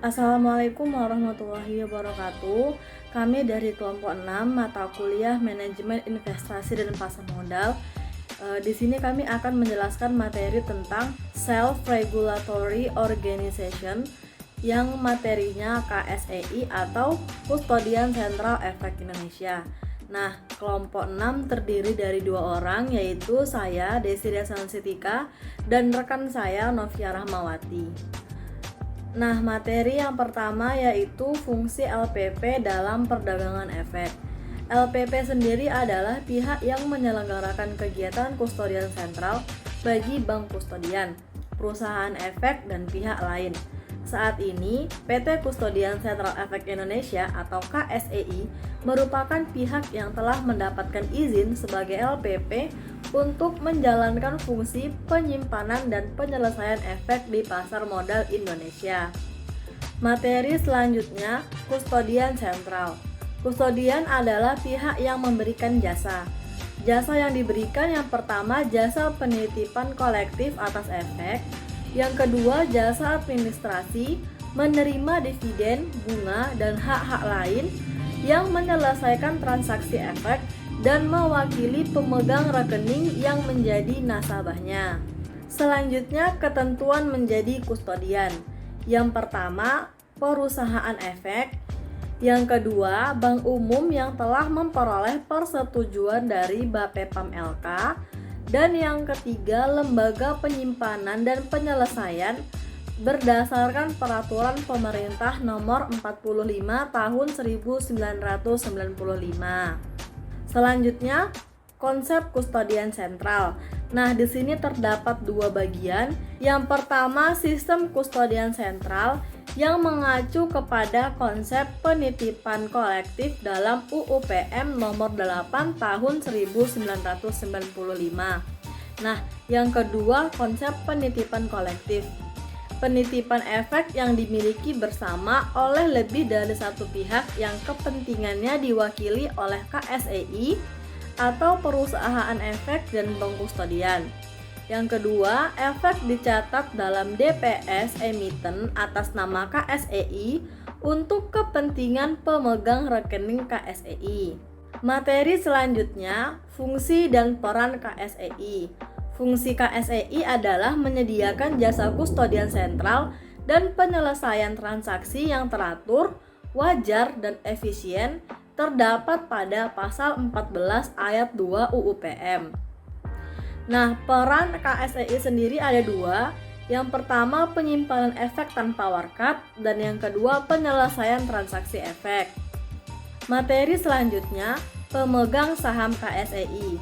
Assalamualaikum warahmatullahi wabarakatuh. Kami dari kelompok 6 mata kuliah Manajemen Investasi dan Pasar Modal. Di sini kami akan menjelaskan materi tentang Self-Regulatory Organization yang materinya KSEI atau Kustodian Sentral Efek Indonesia. Nah, kelompok 6 terdiri dari 2 orang, yaitu saya, Desiree Sansitika, dan rekan saya, Novia Rahmawati. Nah, materi yang pertama yaitu fungsi LPP dalam perdagangan efek. LPP sendiri adalah pihak yang menyelenggarakan kegiatan kustodian sentral bagi bank kustodian, perusahaan efek, dan pihak lain. Saat ini, PT Kustodian Sentral Efek Indonesia atau KSEI merupakan pihak yang telah mendapatkan izin sebagai LPP untuk menjalankan fungsi penyimpanan dan penyelesaian efek di pasar modal Indonesia. Materi selanjutnya, kustodian sentral. Kustodian adalah pihak yang memberikan jasa. Jasa yang diberikan yang pertama jasa penitipan kolektif atas efek, yang kedua jasa administrasi, menerima dividen, bunga, dan hak-hak lain yang menyelesaikan transaksi efek dan mewakili pemegang rekening yang menjadi nasabahnya. Selanjutnya, ketentuan menjadi kustodian. Yang pertama, perusahaan efek. Yang kedua, bank umum yang telah memperoleh persetujuan dari Bapepam LK. Dan yang ketiga, lembaga penyimpanan dan penyelesaian berdasarkan peraturan pemerintah nomor 45 tahun 1995. Selanjutnya, konsep kustodian sentral. Nah, di sini terdapat 2 bagian. Yang pertama, sistem kustodian sentral yang mengacu kepada konsep penitipan kolektif dalam UU-PM nomor 8 tahun 1995. Nah, yang kedua, konsep penitipan kolektif. Penitipan efek yang dimiliki bersama oleh lebih dari satu pihak yang kepentingannya diwakili oleh KSEI atau perusahaan efek dan bank kustodian. Yang kedua, efek dicatat dalam DPS emiten atas nama KSEI untuk kepentingan pemegang rekening KSEI. Materi selanjutnya, fungsi dan peran KSEI. Fungsi KSEI adalah menyediakan jasa kustodian sentral dan penyelesaian transaksi yang teratur, wajar, dan efisien terdapat pada pasal 14 ayat 2 UU-PM. Nah, peran KSEI sendiri ada 2. Yang pertama, penyimpanan efek tanpa warkat, dan yang kedua, penyelesaian transaksi efek. Materi selanjutnya, pemegang saham KSEI.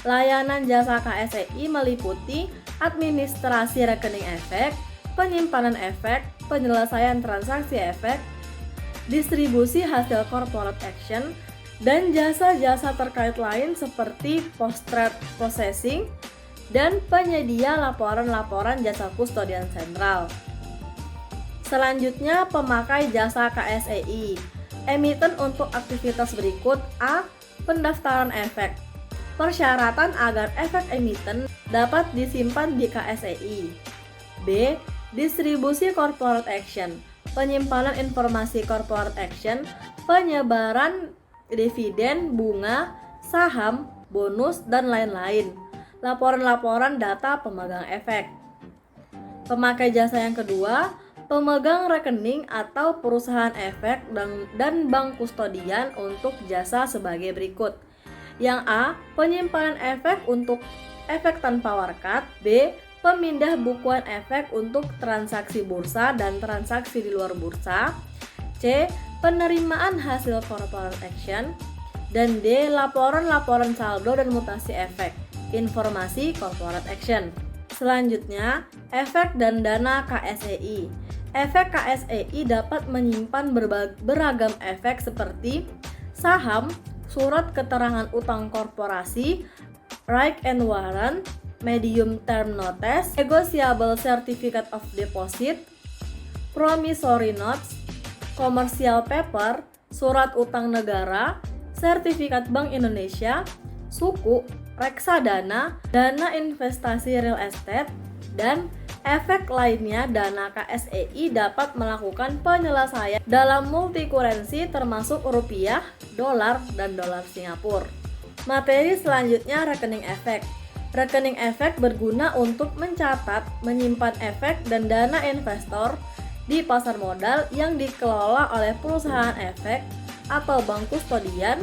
Layanan jasa KSEI meliputi administrasi rekening efek, penyimpanan efek, penyelesaian transaksi efek, distribusi hasil corporate action, dan jasa-jasa terkait lain seperti post-trade processing dan penyedia laporan-laporan jasa kustodian sentral. Selanjutnya, pemakai jasa KSEI. Emiten untuk aktivitas berikut: A. Pendaftaran efek. Persyaratan agar efek emiten dapat disimpan di KSEI. B. Distribusi corporate action. Penyimpanan informasi corporate action, penyebaran dividen, bunga, saham, bonus, dan lain-lain. Laporan-laporan data pemegang efek. Pemakai jasa yang kedua, pemegang rekening atau perusahaan efek dan bank kustodian untuk jasa sebagai berikut. Yang A. Penyimpanan efek untuk efek tanpa warkat. B. Pemindah bukuan efek untuk transaksi bursa dan transaksi di luar bursa. C. Penerimaan hasil corporate action. Dan D. Laporan-laporan saldo dan mutasi efek, informasi corporate action. Selanjutnya, efek dan dana KSEI. Efek KSEI dapat menyimpan beragam efek seperti saham, surat keterangan utang korporasi, right and warrant, medium term notes, negotiable certificate of deposit, promissory notes, commercial paper, surat utang negara, sertifikat Bank Indonesia, suku, reksadana, dana investasi real estate, dan Efek lainnya, dana KSEI dapat melakukan penyelesaian dalam multi-currency termasuk rupiah, dolar, dan dolar Singapura. Materi selanjutnya, rekening efek. Rekening efek berguna untuk mencatat, menyimpan efek dan dana investor di pasar modal yang dikelola oleh perusahaan efek atau bank kustodian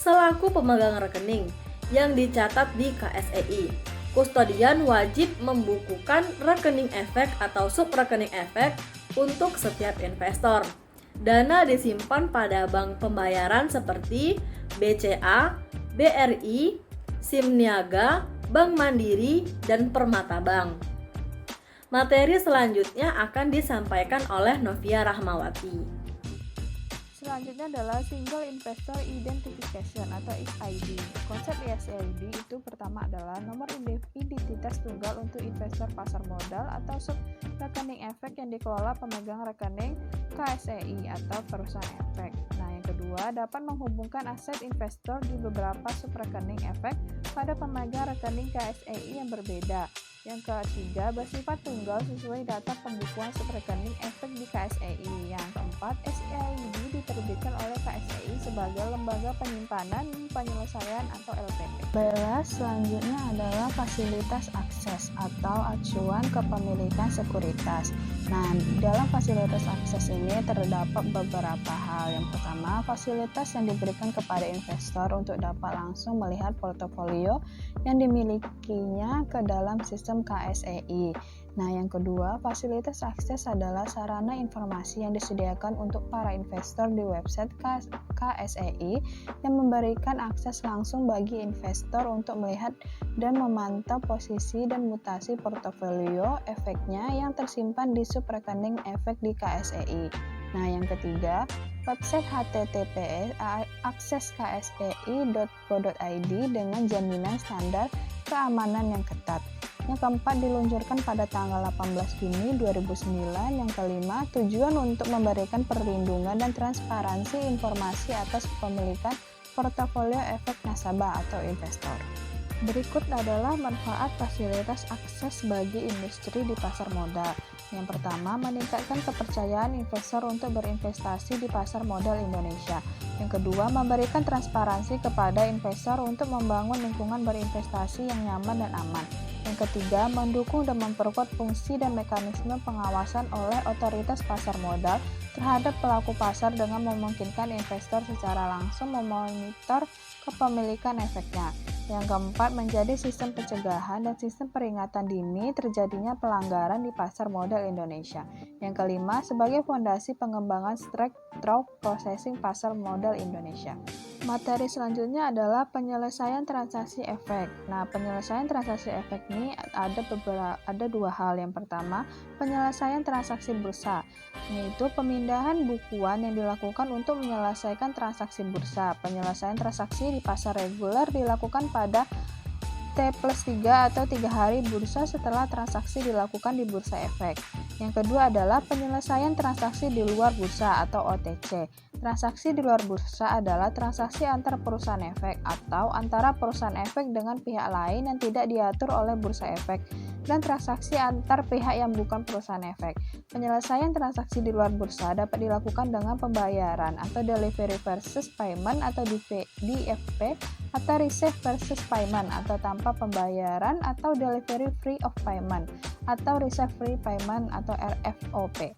selaku pemegang rekening yang dicatat di KSEI. Kustodian wajib membukukan rekening efek atau subrekening efek untuk setiap investor. Dana disimpan pada bank pembayaran seperti BCA, BRI, Simniaga, Bank Mandiri, dan Permata Bank. Materi selanjutnya akan disampaikan oleh Novia Rahmawati. Selanjutnya adalah Single Investor Identification atau SID. Konsep SID itu pertama adalah nomor identitas tunggal untuk investor pasar modal atau sub rekening efek yang dikelola pemegang rekening KSEI atau perusahaan efek. Nah, yang kedua dapat menghubungkan aset investor di beberapa sub rekening efek pada pemegang rekening KSEI yang berbeda. Yang ketiga, bersifat tunggal sesuai data pembukuan subrekening efek di KSEI. Yang keempat, SID diterbitkan oleh KSEI sebagai lembaga penyimpanan penyelesaian atau LPP. Baiklah, selanjutnya adalah fasilitas akses atau acuan kepemilikan sekuritas. Nah, dalam fasilitas akses ini terdapat beberapa hal. Yang pertama, fasilitas yang diberikan kepada investor untuk dapat langsung melihat portofolio yang dimilikinya ke dalam sistem KSEI. Nah, yang kedua, fasilitas akses adalah sarana informasi yang disediakan untuk para investor di website KSEI yang memberikan akses langsung bagi investor untuk melihat dan memantau posisi dan mutasi portofolio efeknya yang tersimpan di subrekening efek di KSEI. Nah, yang ketiga, website https aksesksi.co.id dengan jaminan standar keamanan yang ketat. Yang keempat, diluncurkan pada tanggal 18 Juni 2009. Yang kelima, tujuan untuk memberikan perlindungan dan transparansi informasi atas kepemilikan portofolio efek nasabah atau investor. Berikut adalah manfaat fasilitas akses bagi industri di pasar modal. Yang pertama, meningkatkan kepercayaan investor untuk berinvestasi di pasar modal Indonesia. Yang kedua, memberikan transparansi kepada investor untuk membangun lingkungan berinvestasi yang nyaman dan aman. Yang ketiga, mendukung dan memperkuat fungsi dan mekanisme pengawasan oleh otoritas pasar modal terhadap pelaku pasar dengan memungkinkan investor secara langsung memonitor kepemilikan efeknya. Yang keempat, menjadi sistem pencegahan dan sistem peringatan dini terjadinya pelanggaran di pasar modal Indonesia. Yang kelima, sebagai fondasi pengembangan straight through processing pasar modal Indonesia. Materi selanjutnya adalah penyelesaian transaksi efek. Nah, penyelesaian transaksi efek ini ada dua hal. Yang pertama, penyelesaian transaksi bursa, yaitu pemindahan bukuan yang dilakukan untuk menyelesaikan transaksi bursa. Penyelesaian transaksi di pasar reguler dilakukan pada T+3 atau 3 hari bursa setelah transaksi dilakukan di bursa efek. Yang kedua adalah penyelesaian transaksi di luar bursa atau OTC. Transaksi di luar bursa adalah transaksi antar perusahaan efek atau antara perusahaan efek dengan pihak lain yang tidak diatur oleh bursa efek, dan transaksi antar pihak yang bukan perusahaan efek. Penyelesaian transaksi di luar bursa dapat dilakukan dengan pembayaran atau delivery versus payment atau DFP, atau receive versus payment atau tanpa pembayaran, atau delivery free of payment atau receive free payment atau RFOP.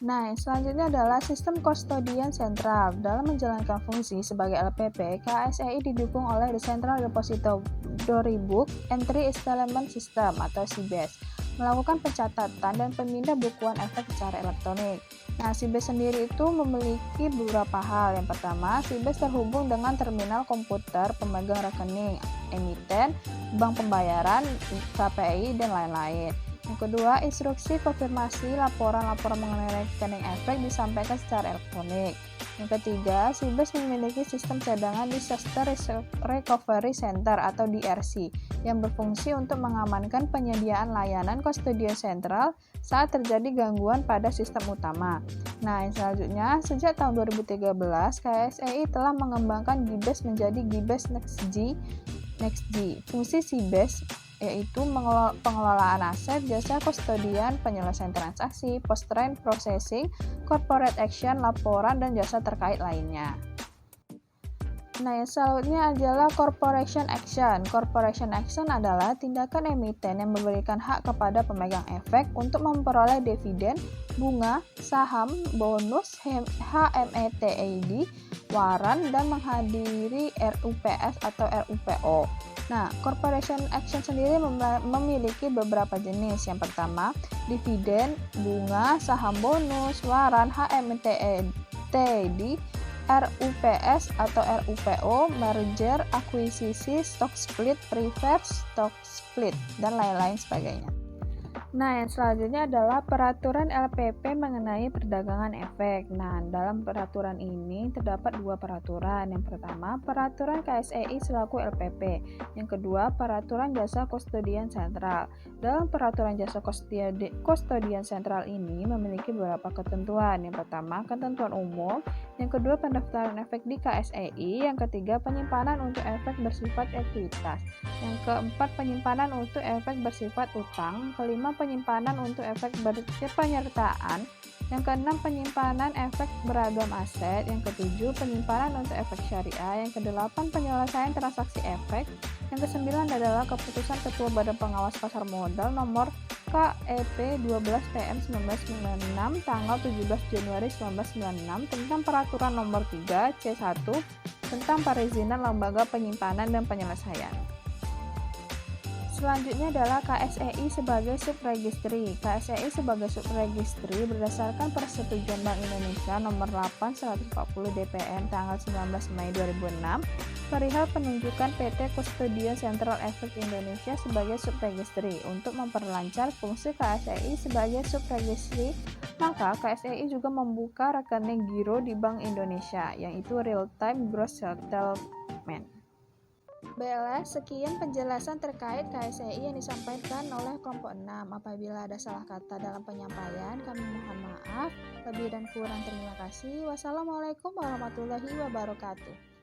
Nah, yang selanjutnya adalah sistem kustodian sentral. Dalam menjalankan fungsi sebagai LPP, KSEI didukung oleh The Central Depository Book Entry Establishment System atau CBES, melakukan pencatatan dan pemindah bukuan efek secara elektronik. Nah, CBES sendiri itu memiliki beberapa hal. Yang pertama, CBES terhubung dengan terminal komputer pemegang rekening, emiten, bank pembayaran, KPI, dan lain-lain. Yang kedua, instruksi konfirmasi laporan-laporan mengenai rekening efek disampaikan secara elektronik. Yang ketiga, CBES memiliki sistem cadangan Disaster Recovery Center atau DRC yang berfungsi untuk mengamankan penyediaan layanan kustodian sentral saat terjadi gangguan pada sistem utama. Nah, yang selanjutnya, sejak tahun 2013, KSEI telah mengembangkan GIBES menjadi GIBES NextG. Fungsi CBES yaitu pengelolaan aset, jasa kustodian, penyelesaian transaksi, post-trade processing, corporate action, laporan, dan jasa terkait lainnya. Nah, yang selanjutnya adalah corporation action. Corporation action adalah tindakan emiten yang memberikan hak kepada pemegang efek untuk memperoleh dividen, bunga, saham, bonus, HMETAD, waran, dan menghadiri RUPS atau RUPO. Nah, corporation action sendiri memiliki beberapa jenis. Yang pertama, dividen, bunga, saham bonus, waran, HMETAD, RUPS atau RUPO, merger, akuisisi, stock split, reverse stock split, dan lain-lain sebagainya. Nah, yang selanjutnya adalah peraturan LPP mengenai perdagangan efek. Nah, dalam peraturan ini terdapat dua peraturan. Yang pertama, peraturan KSEI selaku LPP. Yang kedua, peraturan jasa kustodian sentral. Dalam peraturan jasa kustodian sentral ini memiliki beberapa ketentuan. Yang pertama, ketentuan umum. Yang kedua, pendaftaran efek di KSEI. Yang ketiga, penyimpanan untuk efek bersifat ekuitas. Yang keempat, penyimpanan untuk efek bersifat utang. Kelima, penyimpanan untuk efek penyertaan. Yang keenam, penyimpanan efek beragam aset. Yang ketujuh, penyimpanan untuk efek syariah. Yang kedelapan, penyelesaian transaksi efek. Yang kesembilan adalah keputusan Ketua Badan Pengawas Pasar Modal nomor KEP 12 TM 1996 tanggal 17 Januari 1996 tentang peraturan nomor 3 C1 tentang perizinan lembaga penyimpanan dan penyelesaian. Selanjutnya adalah KSEI sebagai subregistri. KSEI sebagai subregistri berdasarkan Persetujuan Bank Indonesia nomor 8/140 DPN tanggal 19 Mei 2006 perihal penunjukan PT Kustodian Sentral Efek Indonesia sebagai subregistri. Untuk memperlancar fungsi KSEI sebagai subregistri, maka KSEI juga membuka rekening giro di Bank Indonesia, yaitu Real Time Gross Settlement. BLS, sekian penjelasan terkait KSEI yang disampaikan oleh kelompok 6. Apabila ada salah kata dalam penyampaian, kami mohon maaf. Lebih dan kurang terima kasih. Wassalamualaikum warahmatullahi wabarakatuh.